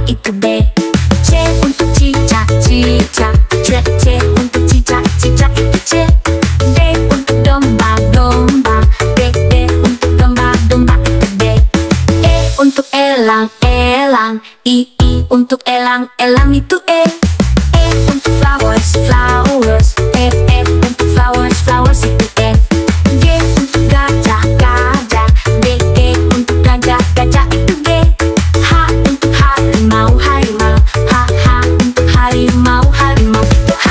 itu B. C untuk cicak, cicak, C untuk cicak, cicak itu C. D untuk domba, domba, D untuk domba, domba itu D. E untuk elang, elang, I untuk elang, elang itu E. F untuk flowers, flowers, F untuk flowers, flowers itu F. G untuk gajah, gajah, D untuk gajah, gajah itu G. H untuk harimau, harimau, H untuk harimau, harimau itu H.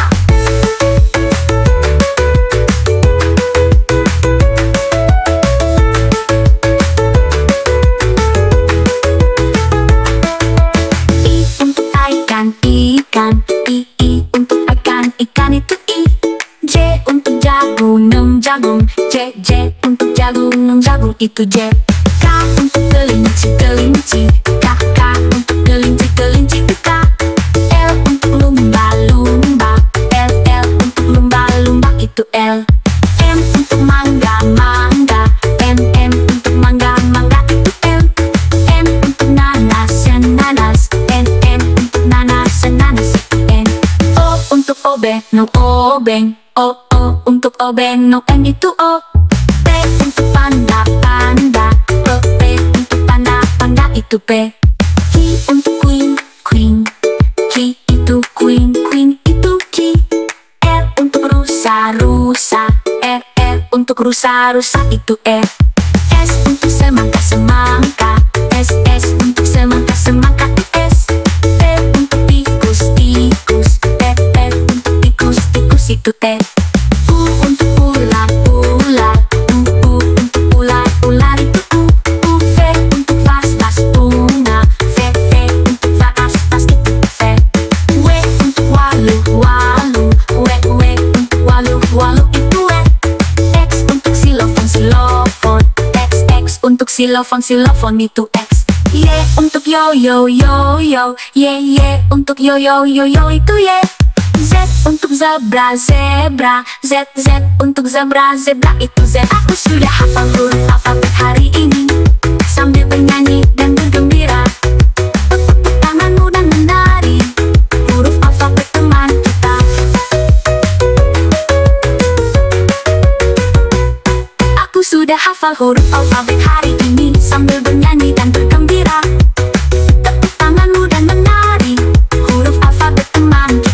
I untuk ikan, ikan, I untuk ikan, ikan itu I. J untuk jagung, jagung, J untuk jagung, jagung itu J. K untuk kelinci, kelinci, K untuk kelinci, kelinci itu K. L untuk lumba, lumba, L untuk lumba, lumba itu L. M untuk mangga, mangga, M untuk mangga, mangga itu M. N untuk nanas, nanas, N untuk nanas, nanas itu N. O untuk obeng, obeng, O untuk obeng, N itu O. P untuk panda, panda, P untuk panda, panda itu P. Q untuk queen, queen, Q itu queen, queen itu Q. R untuk rusa, rusa, R untuk rusa, rusa itu R. S untuk semangka, semangka, S untuk semangka, semangka itu S. T untuk tikus, tikus, T untuk tikus, tikus itu T. U untuk ular, ular, U untuk ular, ular itu U. V untuk vas, vas bunga, V untuk vas, vas itu V. W untuk walu, walu, W untuk walu, walu itu W. X untuk xilofon, xilofon, X untuk xilofon, xilofon itu X. Y untuk yo-yo, yo-yo, Y untuk yo-yo, yo-yo itu Y. Z untuk zebra, zebra, Z untuk zebra, zebra itu Z. Aku sudah hafal huruf alfabet hari ini sambil bernyanyi dan bergembira. Tepuk tanganmu dan menari huruf alfabet teman kita. Aku sudah hafal huruf alfabet hari ini sambil bernyanyi dan bergembira. Tepuk tanganmu dan menari huruf alfabet teman kita.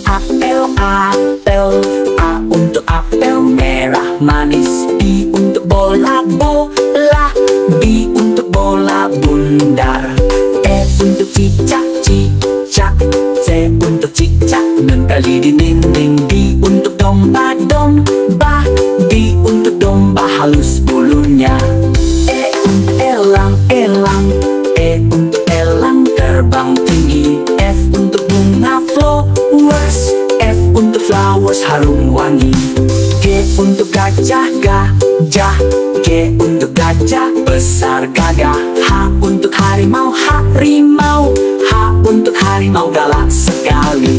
Apel, A untuk apel merah manis. B untuk bola, bola, B untuk bola bundar. E untuk cicak, cicak, C untuk cicak nempel di dinding. D untuk domba, domba, D untuk domba halus bulunya. E untuk elang, elang, E untuk elang terbang tinggi. F untuk bunga, flowers, F untuk flowers harum wangi. G untuk gajah, gajah, G untuk gajah besar gagah. H untuk harimau, harimau, H untuk harimau galak sekali.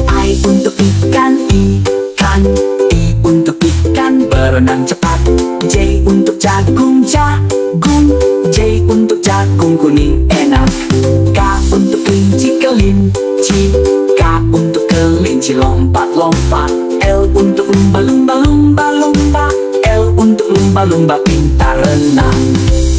I untuk ikan, ikan, I untuk ikan berenang cepat. J untuk jagung, jagung, J untuk jagung kuning enak. K untuk kelinci, kelinci, K untuk kelinci lompat-lompat. L untuk lumba, lumba, lumba, lumba, L untuk lumba, lumba pintar renang.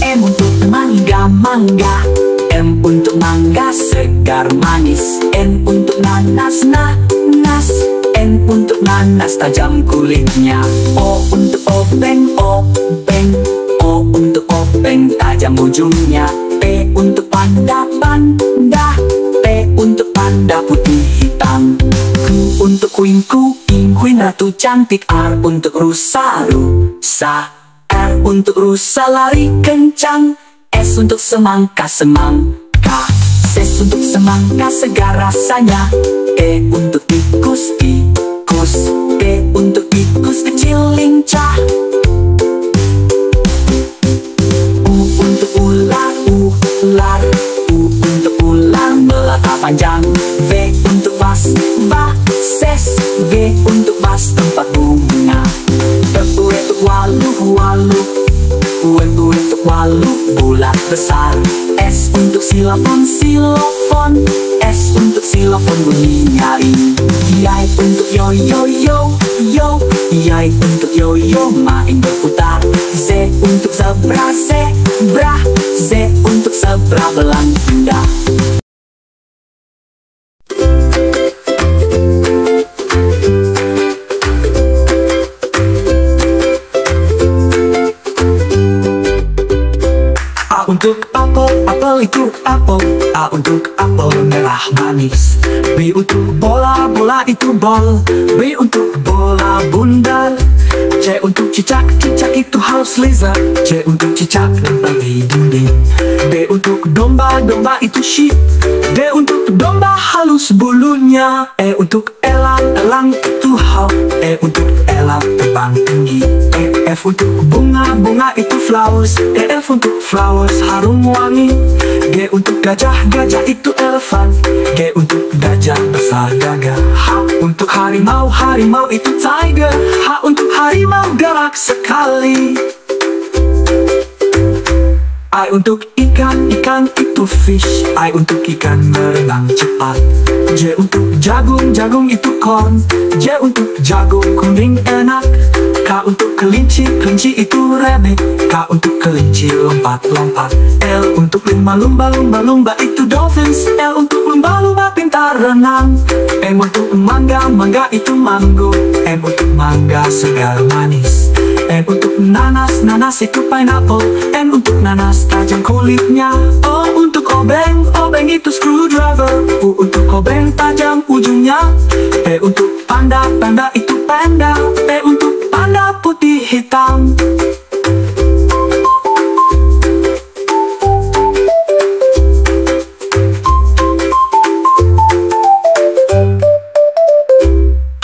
M untuk mangga, mangga, M untuk mangga segar manis. N untuk nanas, nanas, N untuk nanas tajam kulitnya. O untuk obeng, obeng, O untuk obeng tajam ujungnya. P untuk panda, panda, P untuk panda putih hitam. Q untuk queen, queen ratu cantik. R untuk rusa, rusa, R untuk rusa lari kencang. S untuk semangka, semangka, S untuk semangka segar rasanya. E untuk tikus, tikus. E untuk tikus kecil lincah. U untuk ular, ular. U untuk ular melata panjang. V untuk vas, vases. V untuk vas tempat bunga. W untuk waluh, waluh. W untuk waluh bulat besar. S untuk silafon, silafon. S untuk silafon bunyi nyaring. Y untuk yo-yo, yo-yo. Y untuk yo-yo main berputar. Z untuk zebra, zebra. Z untuk zebra belang indah. A untuk apel, apel itu apel. A untuk apel merah manis. B untuk bola, bola itu bol. B untuk bola bundar. C untuk cicak, cicak itu house lizard. C untuk cicak nempel di dinding. D untuk domba, domba itu sheep. D untuk domba halus bulunya. E untuk elang, elang itu hawk. E untuk elang terbang tinggi. E F untuk bunga, bunga itu flowers. E F untuk flowers harum wangi. G untuk gajah, gajah itu elephant. G untuk gajah besar gagah. H untuk harimau, harimau itu tiger. H untuk harimau galak sekali. I untuk ikan, ikan itu fish. I untuk ikan berenang cepat. J untuk jagung, jagung itu corn. J untuk jagung kuning enak. K untuk kelinci, kelinci itu rabbit. K untuk kelinci lompat-lompat. L untuk lumba-lumba, lumba-lumba itu dolphins. L untuk lumba-lumba pintar renang. M untuk mangga, mangga itu mango. M untuk mangga segar manis. N untuk nanas, nanas itu pineapple. N untuk nanas tajam kulitnya. O untuk obeng, obeng itu screwdriver. U untuk obeng tajam ujungnya. P untuk panda, panda itu panda. P untuk panda putih hitam.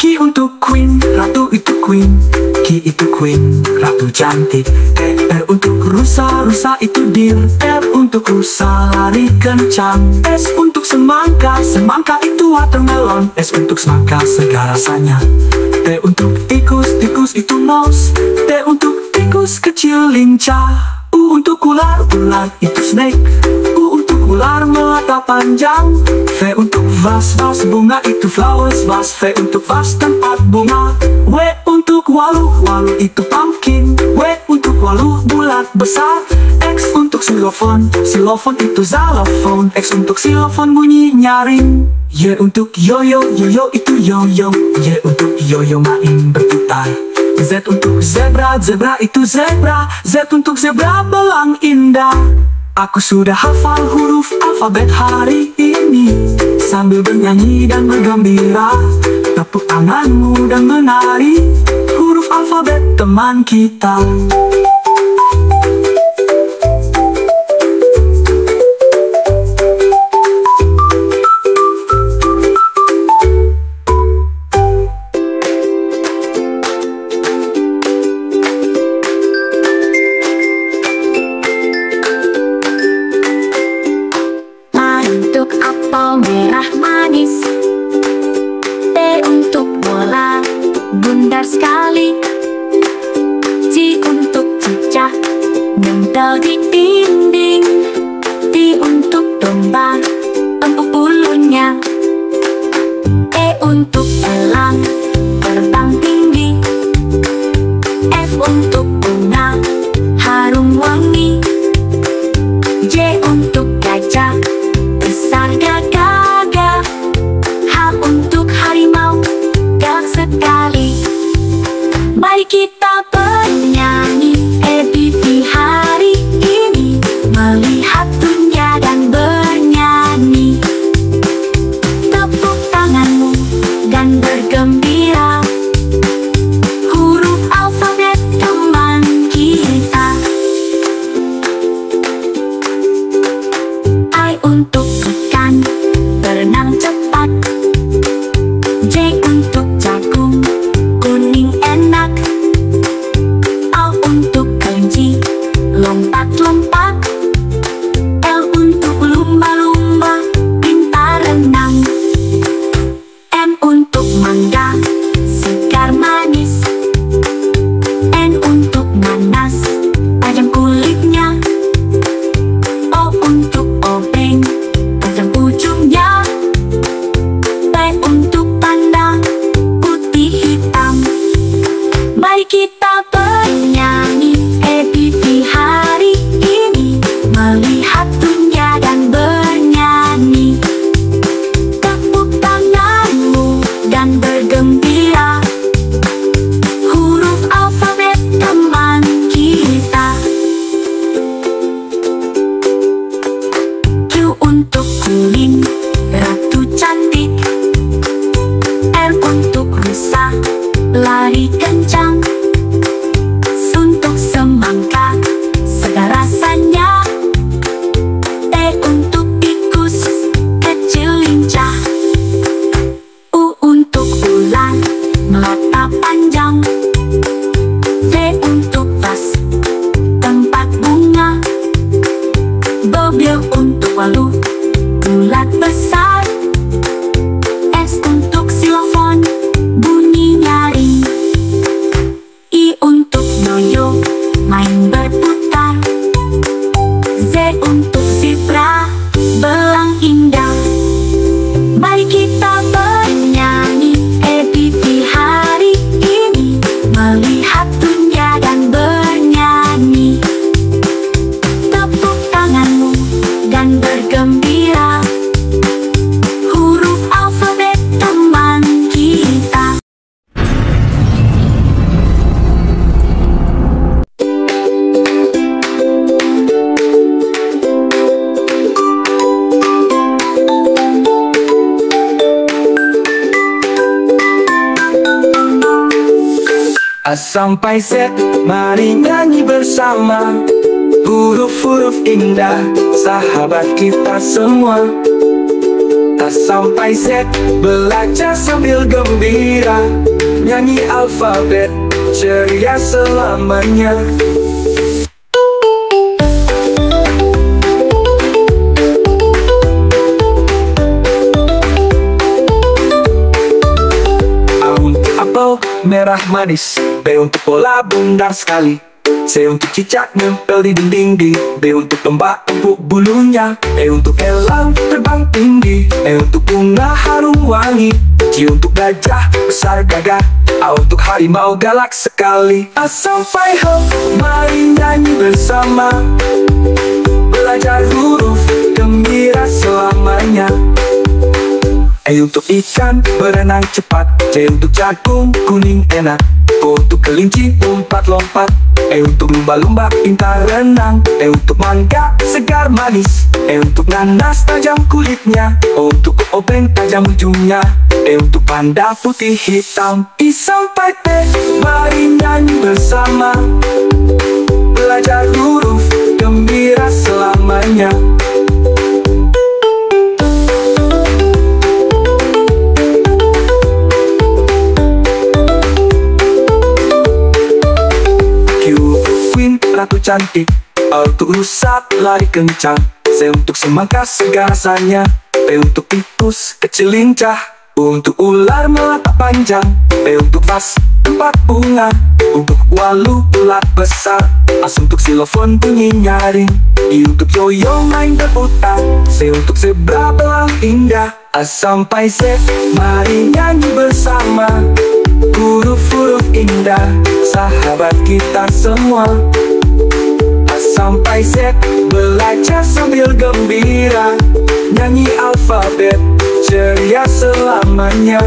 Q untuk queen, ratu itu queen. Q itu queen, ratu cantik. R untuk rusa, rusa itu deer. R untuk rusa lari kencang. S untuk semangka, semangka itu watermelon. S untuk semangka segar rasanya. T untuk tikus, tikus itu mouse. T untuk tikus kecil lincah. U untuk ular, ular itu snake. U untuk ular melata panjang. V untuk vas, vas bunga itu flowers, vas. V untuk vas tempat bunga. W untuk waluh, waluh itu pumpkin. W untuk waluh bulat besar. X untuk xylophone, xylophone itu xylophone. X untuk xylophone bunyi nyaring. Y untuk yoyo, yoyo itu yoyo. Y untuk yoyo main berputar. Z untuk zebra, zebra itu zebra. Z untuk zebra belang indah. Aku sudah hafal huruf alfabet hari ini. Sambil bernyanyi dan bergembira, tepuk tanganmu dan menari. Huruf alfabet teman kita. Apel merah manis. T untuk bola bundar sekali. C untuk cicak nempel di dinding. D untuk domba empuk bulunya. E untuk elang terbang tinggi. F untuk bunga harum wangi. J untuk gajah besar gagah. H untuk harimau galak sekali. Mari kita bernyanyi EBV hari ini, melihat dunia dan bernyanyi. Tepuk tanganmu dan bergembira. Huruf alfabet teman kita. I untuk ikan, Mari kita bernyanyi happy hari ini, melihat dunia dan bernyanyi. Tepuk tanganmu dan bergembira, huruf alfabet teman kita. Q untuk kuning, ratu cantik. R untuk rusa, lari kencang. Untuk semangka, segar rasanya. T untuk tikus, kecil lincah. U untuk ular, mata panjang. V untuk vas, tempat bunga. W untuk waluh, bulat besar. S untuk silafon, bunyi nyaring. I untuk yoyo, main berputar. Z untuk zebra, belang indah. Mari kita bernyanyi happy hari ini, melihat dunia dan bernyanyi. Tepuk tanganmu dan bergembira, huruf alfabet teman kita. A sampai Z, mari nyanyi bersama. Huruf-huruf indah, sahabat kita semua. A sampai Z, belajar sambil gembira. Nyanyi alfabet, ceria selamanya. A untuk apel, merah manis. B untuk bola, bundar sekali. C untuk cicak, nempel di dinding. D untuk domba, empuk bulunya. E untuk elang, terbang tinggi. E untuk bunga, harum wangi. G untuk gajah, besar gagah. A untuk harimau, galak sekali. A sampai H, mari nyanyi bersama. Belajar huruf, gembira selamanya. E untuk ikan, berenang cepat. C untuk jagung, kuning enak. O untuk kelinci, lompat-lompat. E untuk lumba-lumba, pintar renang. E untuk mangga, segar manis. E untuk nanas, tajam kulitnya. O untuk obeng, tajam ujungnya. E untuk panda, putih hitam. I sampai T, mari nyanyi bersama. Belajar huruf, gembira selamanya. Ratu cantik. A untuk rusa, lari kencang. C untuk semangka, segar rasanya. P untuk tikus, kecil lincah. U untuk ular, mata panjang. P untuk vas, tempat bunga. Untuk waluh, ulat besar. S untuk silofon, bunyi nyaring. I untuk yoyo, main berputar. C untuk zebra, belang indah. A sampai Z, mari nyanyi bersama. Huruf-huruf indah, sahabat kita semua. Sampai Z, belajar sambil gembira. Nyanyi alfabet, ceria selamanya.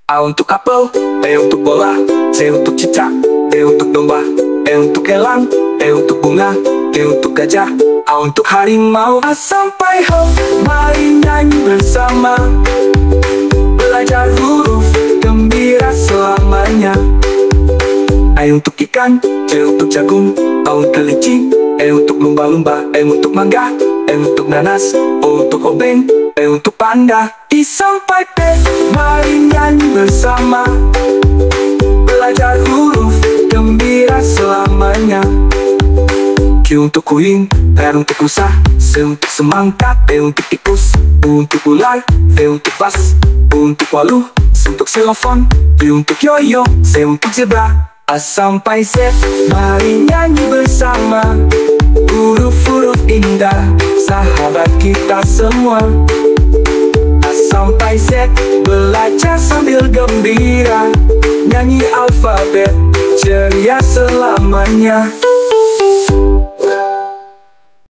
A untuk apel, B untuk bola. C untuk cicak, D untuk domba. E untuk elang, E untuk bunga. T untuk gajah, A untuk harimau. A sampai H, mari nyanyi bersama. Belajar huruf, gembira selamanya. A untuk ikan, C untuk jagung. A untuk kelinci, E untuk lumba-lumba. E untuk mangga, E untuk nanas. O untuk obeng, P untuk panda. I sampai T, mari nyanyi bersama. Belajar huruf, gembira selamanya. Q untuk kuing, R untuk rusa. C untuk semangka, T untuk tikus. U untuk ular, V untuk vas. U untuk waluh, S untuk silofon. U untuk yoyo, C untuk zebra. A sampai Z, mari nyanyi bersama. Huruf-huruf indah, sahabat kita semua. A sampai Z, belajar sambil gembira. Nyanyi alfabet, bebek ceria selamanya.